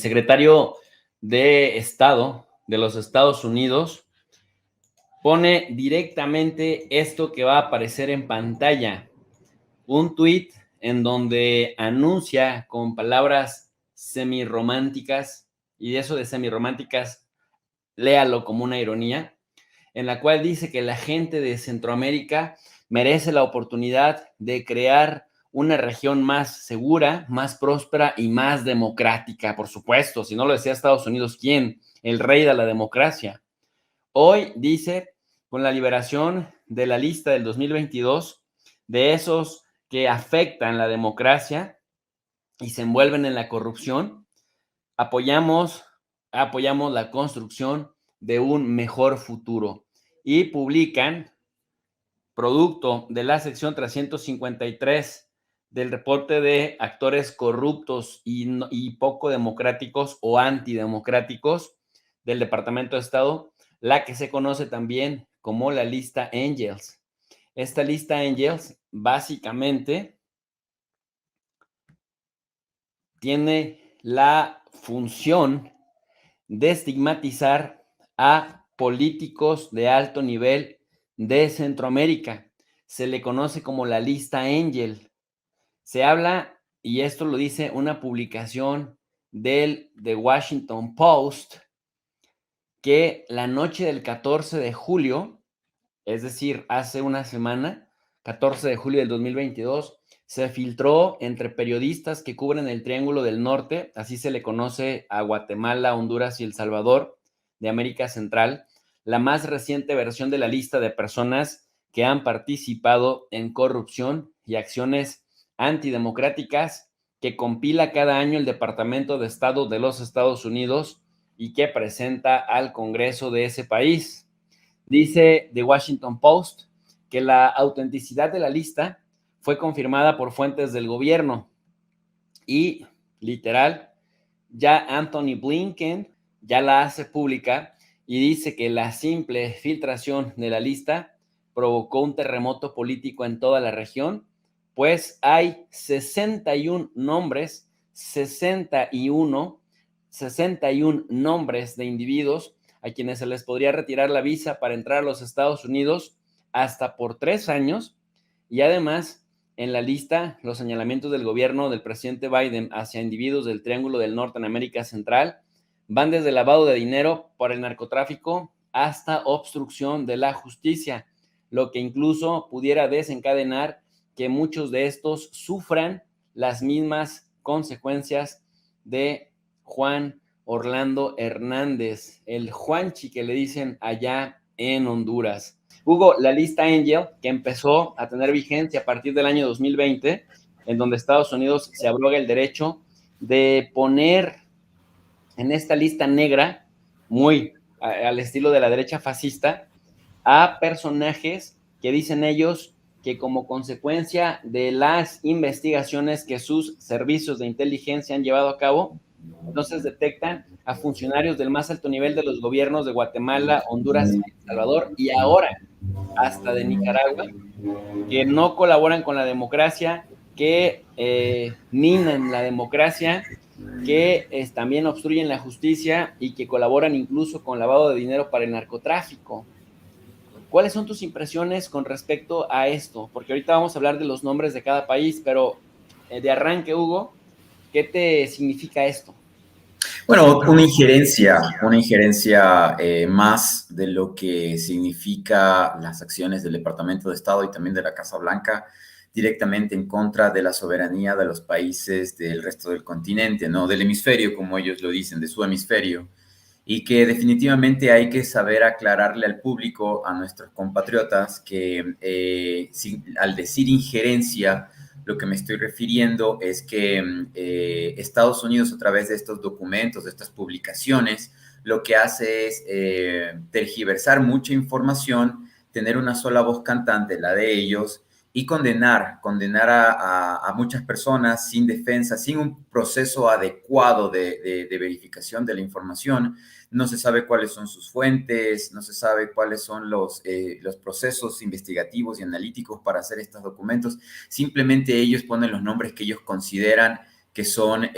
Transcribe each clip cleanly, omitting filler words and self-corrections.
secretario de Estado de los Estados Unidos pone directamente esto que va a aparecer en pantalla, un tuit en donde anuncia con palabras semirrománticas, y eso de semirrománticas, léalo como una ironía, en la cual dice que la gente de Centroamérica merece la oportunidad de crear una región más segura, más próspera y más democrática, por supuesto. Si no lo decía Estados Unidos, ¿quién? El rey de la democracia. Hoy dice, con la liberación de la lista del 2022, de esos que afectan la democracia y se envuelven en la corrupción, apoyamos la construcción de un mejor futuro. Y publican, producto de la sección 353 del reporte de actores corruptos y poco democráticos o antidemocráticos del Departamento de Estado, la que se conoce también como la lista Angels. Esta lista Angels básicamente tiene la función de estigmatizar a políticos de alto nivel de Centroamérica. Se le conoce como la lista Angel. Se habla, y esto lo dice una publicación del The Washington Post, que la noche del 14 de julio, es decir, hace una semana, 14 de julio del 2022, se filtró entre periodistas que cubren el Triángulo del Norte, así se le conoce a Guatemala, Honduras y El Salvador de América Central, la más reciente versión de la lista de personas que han participado en corrupción y acciones antidemocráticas que compila cada año el Departamento de Estado de los Estados Unidos y que presenta al Congreso de ese país. Dice The Washington Post que la autenticidad de la lista fue confirmada por fuentes del gobierno y, literal, ya Anthony Blinken ya la hace pública y dice que la simple filtración de la lista provocó un terremoto político en toda la región, pues hay 61 nombres, 61 nombres de individuos a quienes se les podría retirar la visa para entrar a los Estados Unidos hasta por 3 años, y además en la lista los señalamientos del gobierno del presidente Biden hacia individuos del Triángulo del Norte en América Central van desde lavado de dinero por el narcotráfico hasta obstrucción de la justicia, lo que incluso pudiera desencadenar que muchos de estos sufran las mismas consecuencias de Juan Orlando Hernández, el Juanchi que le dicen allá en Honduras. Hugo, la lista Angel, que empezó a tener vigencia a partir del año 2020, en donde Estados Unidos se abroga el derecho de poner en esta lista negra, muy al estilo de la derecha fascista, a personajes que dicen ellos que como consecuencia de las investigaciones que sus servicios de inteligencia han llevado a cabo, entonces detectan a funcionarios del más alto nivel de los gobiernos de Guatemala, Honduras y El Salvador, y ahora hasta de Nicaragua, que no colaboran con la democracia, que minan la democracia, que también obstruyen la justicia y que colaboran incluso con lavado de dinero para el narcotráfico. ¿Cuáles son tus impresiones con respecto a esto? Porque ahorita vamos a hablar de los nombres de cada país, pero de arranque, Hugo, ¿qué te significa esto? Bueno, una injerencia más de lo que significa las acciones del Departamento de Estado y también de la Casa Blanca directamente en contra de la soberanía de los países del resto del continente, ¿no? Del hemisferio, como ellos lo dicen, de su hemisferio, y que definitivamente hay que saber aclararle al público, a nuestros compatriotas, que al decir injerencia, lo que me estoy refiriendo es que Estados Unidos, a través de estos documentos, de estas publicaciones, lo que hace es tergiversar mucha información, tener una sola voz cantante, la de ellos, y condenar a muchas personas sin defensa, sin un proceso adecuado de verificación de la información. No se sabe cuáles son sus fuentes, no se sabe cuáles son los procesos investigativos y analíticos para hacer estos documentos. Simplemente ellos ponen los nombres que ellos consideran que son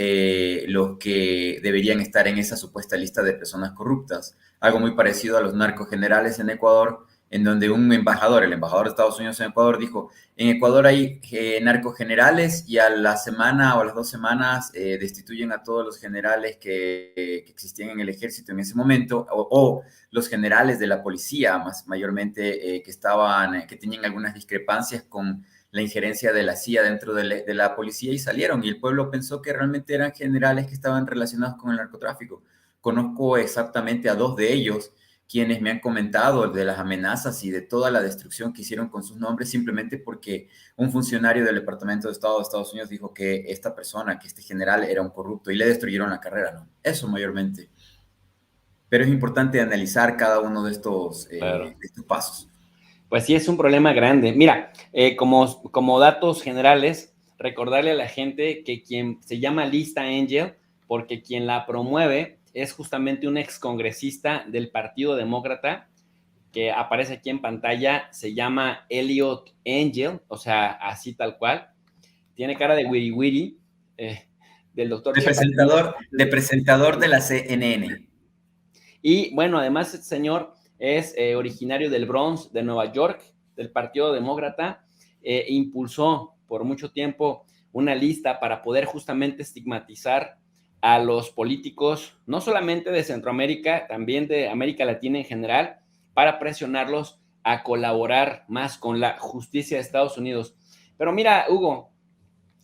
los que deberían estar en esa supuesta lista de personas corruptas. Algo muy parecido a los narcogenerales en Ecuador, en donde un embajador, el embajador de Estados Unidos en Ecuador, dijo, en Ecuador hay narcogenerales y a la semana o a las 2 semanas destituyen a todos los generales que existían en el ejército en ese momento, o los generales de la policía, mayormente que tenían algunas discrepancias con la injerencia de la CIA dentro de la policía y salieron. Y el pueblo pensó que realmente eran generales que estaban relacionados con el narcotráfico. Conozco exactamente a 2 de ellos, quienes me han comentado de las amenazas y de toda la destrucción que hicieron con sus nombres simplemente porque un funcionario del Departamento de Estado de Estados Unidos dijo que esta persona, que este general era un corrupto y le destruyeron la carrera, ¿no? Eso mayormente. Pero es importante analizar cada uno Claro. de estos pasos. Pues sí, es un problema grande. Mira, como datos generales, recordarle a la gente que quien se llama Lista Angel, porque quien la promueve es justamente un excongresista del Partido Demócrata, que aparece aquí en pantalla, se llama Elliot Angel, o sea, así tal cual. Tiene cara de wiri wiri, del doctor Chapatín. De presentador de la CNN. Y bueno, además este señor es originario del Bronx, de Nueva York, del Partido Demócrata, impulsó por mucho tiempo una lista para poder justamente estigmatizar a los políticos, no solamente de Centroamérica, también de América Latina en general, para presionarlos a colaborar más con la justicia de Estados Unidos. Pero mira, Hugo,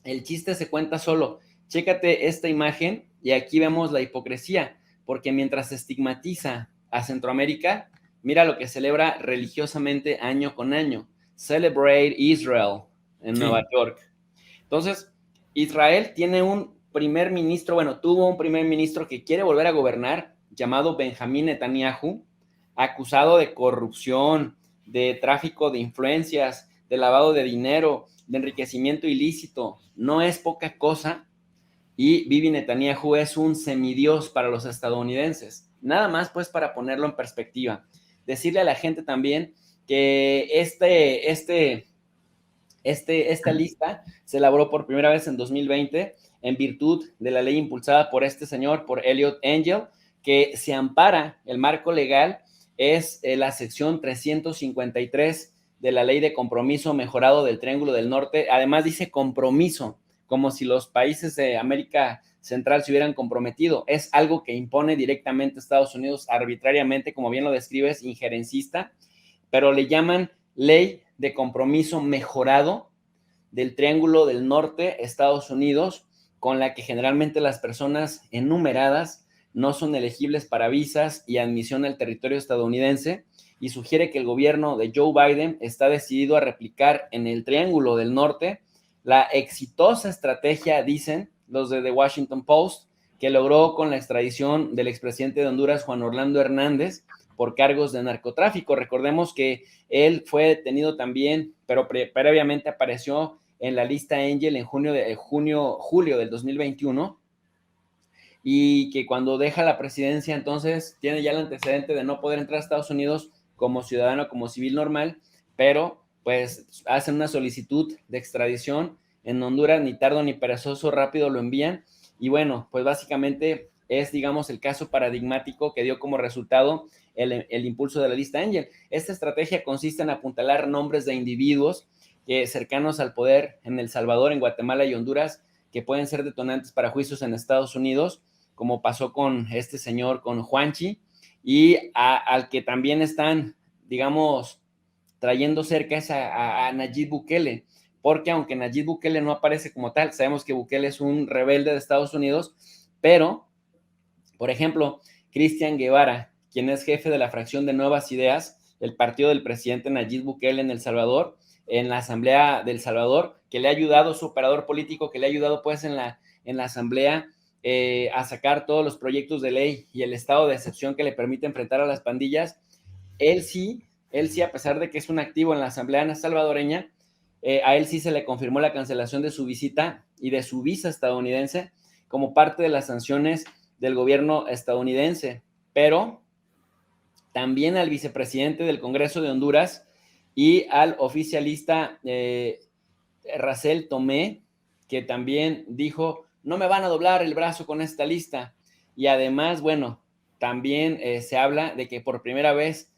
el chiste se cuenta solo. Chécate esta imagen y aquí vemos la hipocresía, porque mientras se estigmatiza a Centroamérica, mira lo que celebra religiosamente año con año. Celebrate Israel en Nueva Sí. York. Entonces, Israel tiene un primer ministro, bueno, tuvo un primer ministro que quiere volver a gobernar, llamado Benjamín Netanyahu, acusado de corrupción, de tráfico de influencias, de lavado de dinero, de enriquecimiento ilícito. No es poca cosa. Y Bibi Netanyahu es un semidios para los estadounidenses. Nada más pues para ponerlo en perspectiva. Decirle a la gente también que esta lista se elaboró por primera vez en 2020 en virtud de la ley impulsada por este señor, por Elliot Angel, que se ampara, el marco legal es la sección 353 de la ley de compromiso mejorado del Triángulo del Norte. Además dice compromiso, como si los países de América Central se hubieran comprometido. Es algo que impone directamente Estados Unidos arbitrariamente, como bien lo describes, injerencista, pero le llaman ley de compromiso mejorado del Triángulo del Norte, Estados Unidos, con la que generalmente las personas enumeradas no son elegibles para visas y admisión al territorio estadounidense, y sugiere que el gobierno de Joe Biden está decidido a replicar en el Triángulo del Norte la exitosa estrategia, dicen los de The Washington Post, que logró con la extradición del expresidente de Honduras, Juan Orlando Hernández, por cargos de narcotráfico. Recordemos que él fue detenido también, pero previamente apareció en la lista Angel en julio del 2021, y que cuando deja la presidencia entonces tiene ya el antecedente de no poder entrar a Estados Unidos como ciudadano, como civil normal, pero pues hacen una solicitud de extradición en Honduras, ni tardo ni perezoso, rápido lo envían, y bueno, pues básicamente es, digamos, el caso paradigmático que dio como resultado el impulso de la lista Angel. Esta estrategia consiste en apuntalar nombres de individuos cercanos al poder en El Salvador, en Guatemala y Honduras, que pueden ser detonantes para juicios en Estados Unidos, como pasó con este señor, con Juanchi, y al que también están, digamos, trayendo cerca es a Nayib Bukele, porque aunque Nayib Bukele no aparece como tal, sabemos que Bukele es un rebelde de Estados Unidos, pero, por ejemplo, Cristian Guevara, quien es jefe de la fracción de Nuevas Ideas, el partido del presidente Nayib Bukele en El Salvador, en la Asamblea del Salvador, que le ha ayudado, su operador político, que le ha ayudado pues en la Asamblea a sacar todos los proyectos de ley y el estado de excepción que le permite enfrentar a las pandillas. Él sí, a pesar de que es un activo en la Asamblea salvadoreña, a él sí se le confirmó la cancelación de su visita y de su visa estadounidense como parte de las sanciones del gobierno estadounidense, pero también al vicepresidente del Congreso de Honduras y al oficialista Racel Tomé, que también dijo no me van a doblar el brazo con esta lista. Y además, bueno, también se habla de que por primera vez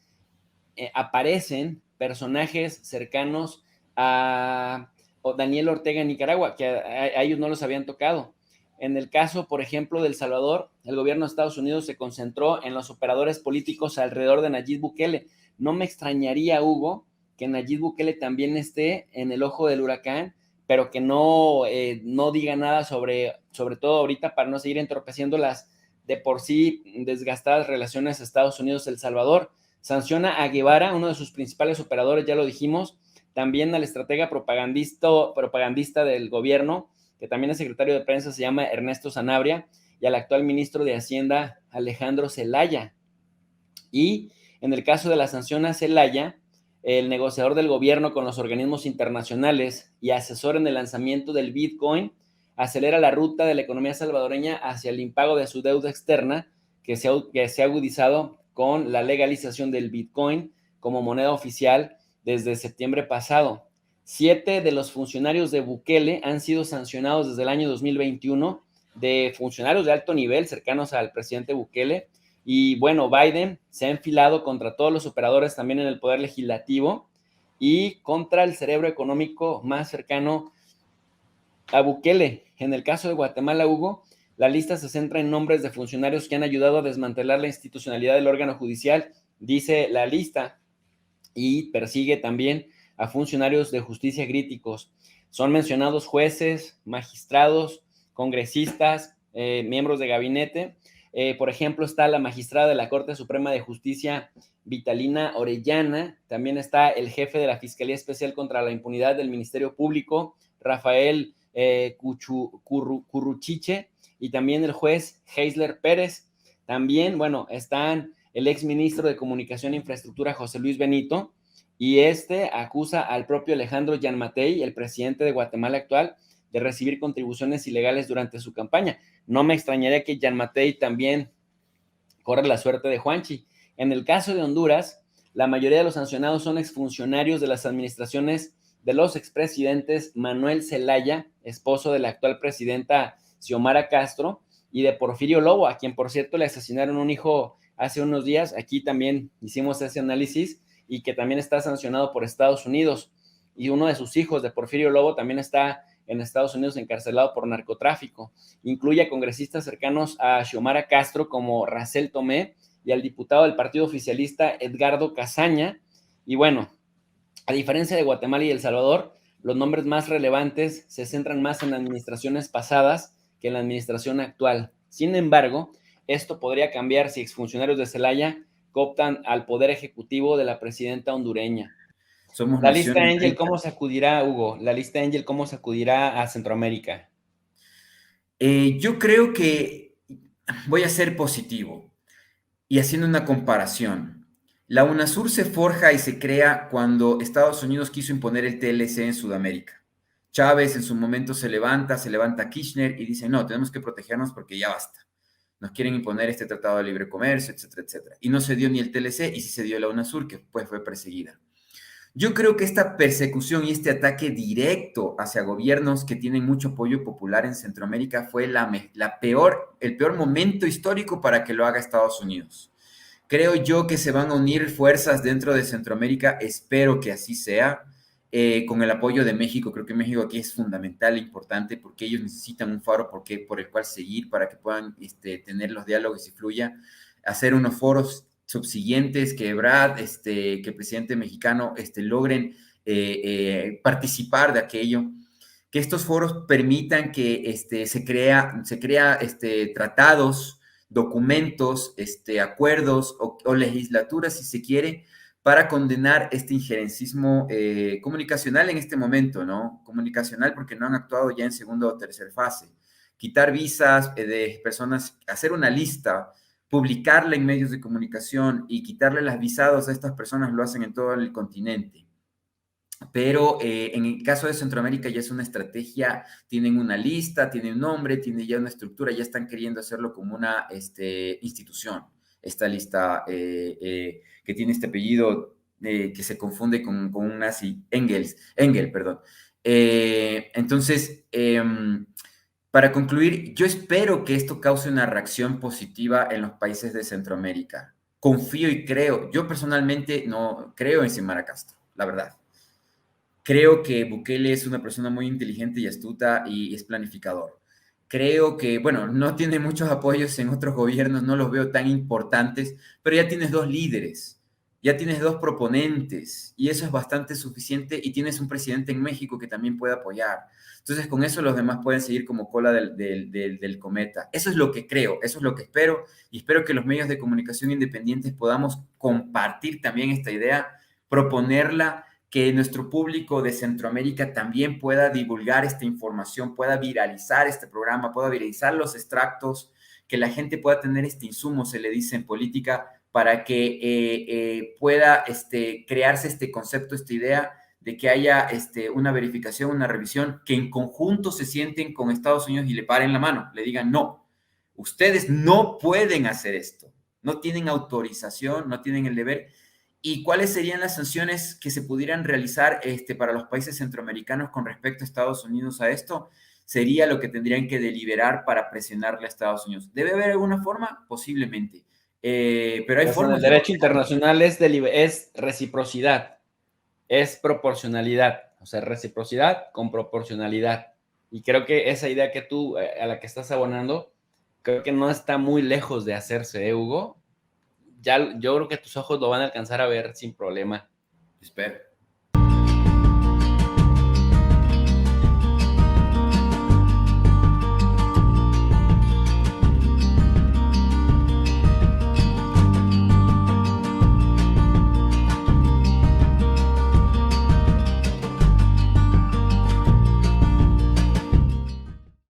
aparecen personajes cercanos a Daniel Ortega en Nicaragua, que a ellos no los habían tocado. En el caso, por ejemplo, de El Salvador, el gobierno de Estados Unidos se concentró en los operadores políticos alrededor de Nayib Bukele. No me extrañaría, Hugo, que Nayib Bukele también esté en el ojo del huracán, pero que no diga nada sobre todo ahorita para no seguir entorpeciendo las de por sí desgastadas relaciones Estados Unidos-El Salvador. Sanciona a Guevara, uno de sus principales operadores, ya lo dijimos, también al estratega propagandista del gobierno, que también es secretario de prensa, se llama Ernesto Sanabria, y al actual ministro de Hacienda, Alejandro Zelaya. Y en el caso de la sanción a Zelaya, el negociador del gobierno con los organismos internacionales y asesor en el lanzamiento del Bitcoin, acelera la ruta de la economía salvadoreña hacia el impago de su deuda externa, que se ha agudizado con la legalización del Bitcoin como moneda oficial desde septiembre pasado. 7 de los funcionarios de Bukele han sido sancionados desde el año 2021, de funcionarios de alto nivel cercanos al presidente Bukele. Y bueno, Biden se ha enfilado contra todos los operadores también en el poder legislativo y contra el cerebro económico más cercano a Bukele. En el caso de Guatemala, Hugo, la lista se centra en nombres de funcionarios que han ayudado a desmantelar la institucionalidad del órgano judicial, dice la lista, y persigue también a funcionarios de justicia críticos. Son mencionados jueces, magistrados, congresistas, miembros de gabinete. Por ejemplo, está la magistrada de la Corte Suprema de Justicia, Vitalina Orellana. También está el jefe de la Fiscalía Especial contra la Impunidad del Ministerio Público, Rafael Curruchiche, y también el juez Heisler Pérez. También, bueno, están el exministro de Comunicación e Infraestructura, José Luis Benito, y acusa al propio Alejandro Gianmattei, el presidente de Guatemala actual, de recibir contribuciones ilegales durante su campaña. No me extrañaría que Gianmattei también corre la suerte de Juanchi. En el caso de Honduras, la mayoría de los sancionados son exfuncionarios de las administraciones de los expresidentes Manuel Zelaya, esposo de la actual presidenta Xiomara Castro, y de Porfirio Lobo, a quien por cierto le asesinaron un hijo hace unos días. Aquí también hicimos ese análisis, y que también está sancionado por Estados Unidos. Y uno de sus hijos, de Porfirio Lobo, también está en Estados Unidos encarcelado por narcotráfico. Incluye a congresistas cercanos a Xiomara Castro como Racel Tomé y al diputado del partido oficialista Edgardo Casaña. Y bueno, a diferencia de Guatemala y El Salvador, los nombres más relevantes se centran más en administraciones pasadas que en la administración actual. Sin embargo, esto podría cambiar si exfuncionarios de Zelaya cooptan al poder ejecutivo de la presidenta hondureña. Somos La nación lista en Angel, 30. ¿cómo sacudirá, Hugo? La lista Angel, ¿cómo sacudirá a Centroamérica? Yo creo que voy a ser positivo y haciendo una comparación. La UNASUR se forja y se crea cuando Estados Unidos quiso imponer el TLC en Sudamérica. Chávez en su momento se levanta Kirchner y dice, no, tenemos que protegernos porque ya basta. Nos quieren imponer este tratado de libre comercio, etcétera, etcétera. Y no se dio ni el TLC y sí se dio la UNASUR, que pues fue perseguida. Yo creo que esta persecución y este ataque directo hacia gobiernos que tienen mucho apoyo popular en Centroamérica fue el peor momento histórico para que lo haga Estados Unidos. Creo yo que se van a unir fuerzas dentro de Centroamérica, espero que así sea, con el apoyo de México. Creo que México aquí es fundamental e importante porque ellos necesitan un faro por el cual seguir para que puedan tener los diálogos y fluya, hacer unos foros subsiguientes, que Brad, que el presidente mexicano logren participar de aquello, que estos foros permitan que se crea tratados, documentos, acuerdos o legislaturas, si se quiere, para condenar este injerencismo comunicacional en este momento, ¿no? Comunicacional porque no han actuado ya en segunda o tercera fase. Quitar visas de personas, hacer una lista, publicarla en medios de comunicación y quitarle las visados a estas personas, lo hacen en todo el continente. Pero en el caso de Centroamérica ya es una estrategia, tienen una lista, tienen un nombre, tienen ya una estructura, ya están queriendo hacerlo como una institución. Esta lista que tiene este apellido que se confunde con un nazi, Engel, perdón. Entonces, Para concluir, yo espero que esto cause una reacción positiva en los países de Centroamérica. Confío y creo, yo personalmente no creo en Xiomara Castro, la verdad. Creo que Bukele es una persona muy inteligente y astuta y es planificador. Creo que, bueno, no tiene muchos apoyos en otros gobiernos, no los veo tan importantes, pero ya tienes dos líderes, ya tienes dos proponentes y eso es bastante suficiente y tienes un presidente en México que también puede apoyar. Entonces, con eso los demás pueden seguir como cola del cometa. Eso es lo que creo, eso es lo que espero y espero que los medios de comunicación independientes podamos compartir también esta idea, proponerla, que nuestro público de Centroamérica también pueda divulgar esta información, pueda viralizar este programa, pueda viralizar los extractos, que la gente pueda tener este insumo, se le dice en política, para que pueda crearse este concepto, esta idea de que haya una verificación, una revisión, que en conjunto se sienten con Estados Unidos y le paren la mano, le digan, no, ustedes no pueden hacer esto, no tienen autorización, no tienen el deber. ¿Y cuáles serían las sanciones que se pudieran realizar para los países centroamericanos con respecto a Estados Unidos a esto? Sería lo que tendrían que deliberar para presionarle a Estados Unidos. ¿Debe haber alguna forma? Posiblemente. Pero hay Pues en el formas de... derecho internacional es reciprocidad, es proporcionalidad, o sea, reciprocidad con proporcionalidad. Y creo que esa idea que tú, a la que estás abonando, creo que no está muy lejos de hacerse, Hugo? Ya, yo creo que tus ojos lo van a alcanzar a ver sin problema. Espero.